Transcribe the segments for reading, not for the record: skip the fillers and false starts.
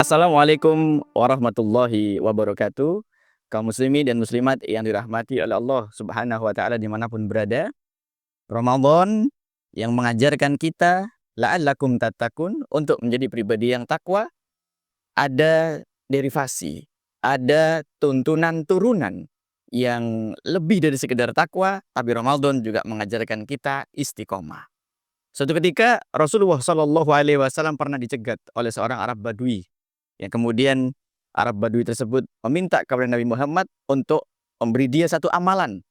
Assalamualaikum warahmatullahi wabarakatuh. Kaum muslimin dan muslimat yang dirahmati oleh Allah Subhanahu wa taala dimanapun berada. Ramadan yang mengajarkan kita la'allakum tattaqun untuk menjadi pribadi yang takwa, ada derivasi, ada tuntunan turunan yang lebih dari sekedar takwa, tapi Ramadan juga mengajarkan kita istiqomah. Suatu ketika Rasulullah Shallallahu Alaihi Wasallam pernah dicegat oleh seorang Arab Badui, yang kemudian Arab Badui tersebut meminta kepada Nabi Muhammad untuk memberi dia satu amalan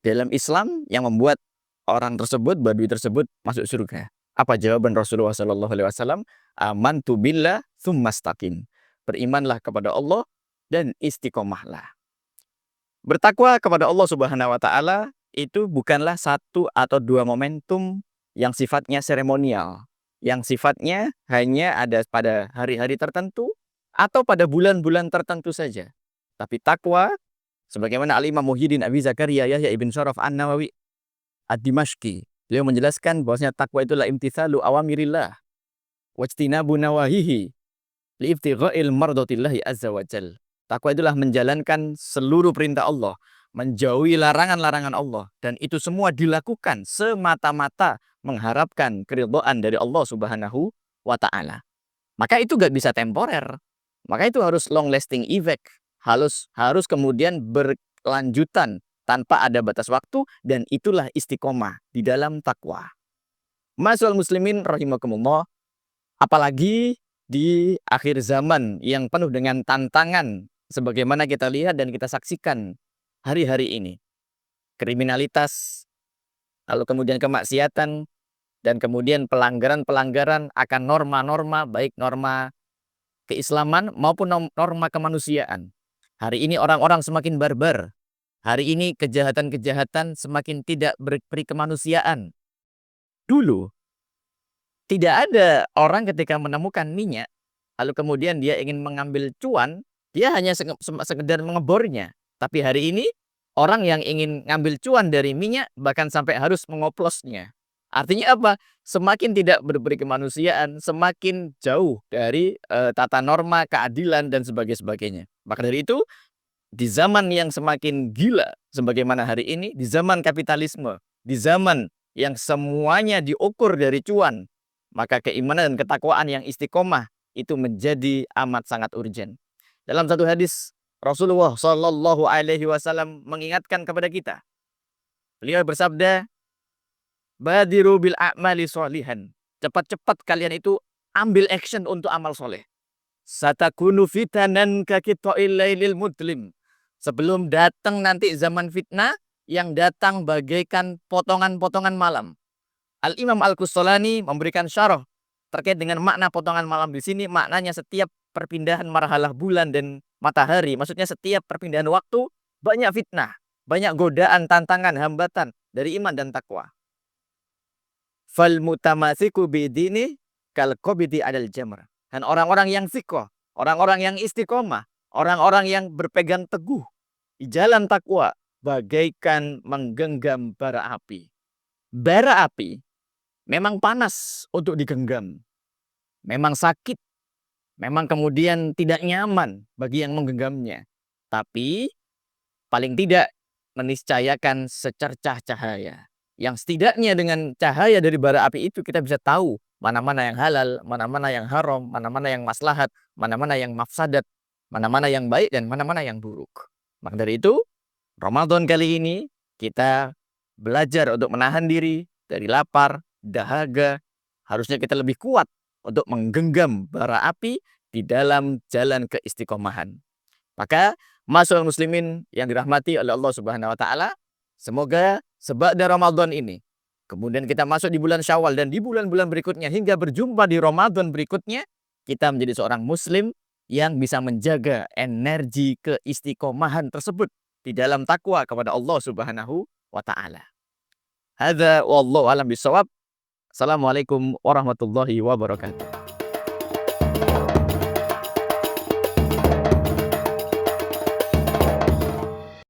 dalam Islam yang membuat orang tersebut, Badui tersebut, masuk surga. Apa jawaban Rasulullah Shallallahu Alaihi Wasallam? Amantu billah tsumastaqim. Berimanlah kepada Allah dan istiqomahlah. Bertakwa kepada Allah Subhanahu Wa Taala itu bukanlah satu atau dua momentum yang sifatnya seremonial, yang sifatnya hanya ada pada hari-hari tertentu atau pada bulan-bulan tertentu saja. Tapi takwa, sebagaimana Al-Imam Muhyiddin Abi Zakaria Yahya ibn Syaraf An-Nawawi Ad-Dimashqi, beliau menjelaskan bahwasanya takwa itulah imtitsalu awamirillah wajtinabu nawahihi liibtigha'il mardatillahi azza wajal. Takwa itulah menjalankan seluruh perintah Allah, menjauhi larangan-larangan Allah, dan itu semua dilakukan semata-mata mengharapkan keridhaan dari Allah Subhanahu wa taala. Maka itu gak bisa temporer. Maka itu harus long lasting effect. Harus kemudian berlanjutan tanpa ada batas waktu, dan itulah istiqomah di dalam takwa. Ma'asyiral muslimin rahimakumullah, apalagi di akhir zaman yang penuh dengan tantangan sebagaimana kita lihat dan kita saksikan hari-hari ini. Kriminalitas, lalu kemudian kemaksiatan, dan kemudian pelanggaran-pelanggaran akan norma-norma, baik norma keislaman maupun norma kemanusiaan. Hari ini orang-orang semakin barbar. Hari ini kejahatan-kejahatan semakin tidak berperi kemanusiaan. Dulu, tidak ada orang ketika menemukan minyak, lalu kemudian dia ingin mengambil cuan, dia hanya sekedar mengebornya. Tapi hari ini, orang yang ingin ngambil cuan dari minyak, bahkan sampai harus mengoplosnya. Artinya apa? Semakin tidak berberi kemanusiaan, semakin jauh dari tata norma, keadilan, dan sebagainya. Maka dari itu, di zaman yang semakin gila, sebagaimana hari ini, di zaman kapitalisme, di zaman yang semuanya diukur dari cuan, maka keimanan dan ketakwaan yang istiqomah itu menjadi amat sangat urgen. Dalam satu hadis, Rasulullah Shallallahu Alaihi Wasallam mengingatkan kepada kita. Beliau bersabda, badiru bil a'mali sholihan. Cepat-cepat kalian itu ambil action untuk amal soleh. Satakunu fitanan kakito'il lailil mudlim. Sebelum datang nanti zaman fitnah yang datang bagaikan potongan-potongan malam. Al-Imam Al-Qustolani memberikan syarah terkait dengan makna potongan malam di sini. Maknanya setiap perpindahan marhalah bulan dan matahari. Maksudnya setiap perpindahan waktu banyak fitnah, banyak godaan, tantangan, hambatan dari iman dan takwa. Fal mutamasiku bidini kal qabidi adal jamr. Dan orang-orang yang sikoh, orang-orang yang istiqomah, orang-orang yang berpegang teguh di jalan takwa bagaikan menggenggam bara api. Bara api memang panas untuk digenggam, memang sakit, memang kemudian tidak nyaman bagi yang menggenggamnya. Tapi paling tidak meniscayakan secercah cahaya. Yang setidaknya dengan cahaya dari bara api itu kita bisa tahu mana-mana yang halal, mana-mana yang haram, mana-mana yang maslahat, mana-mana yang mafsadat, mana-mana yang baik dan mana-mana yang buruk. Maka dari itu, Ramadan kali ini kita belajar untuk menahan diri dari lapar, dahaga. Harusnya kita lebih kuat untuk menggenggam bara api di dalam jalan keistiqomahan. Maka, ma'asyiral muslimin yang dirahmati oleh Allah Subhanahu wa taala, semoga sebab dari Ramadan ini, kemudian kita masuk di bulan Syawal dan di bulan-bulan berikutnya hingga berjumpa di Ramadan berikutnya, kita menjadi seorang muslim yang bisa menjaga energi keistiqomahan tersebut di dalam takwa kepada Allah Subhanahu wa taala. Hadza wallahu a'lam bishawab. Assalamualaikum warahmatullahi wabarakatuh.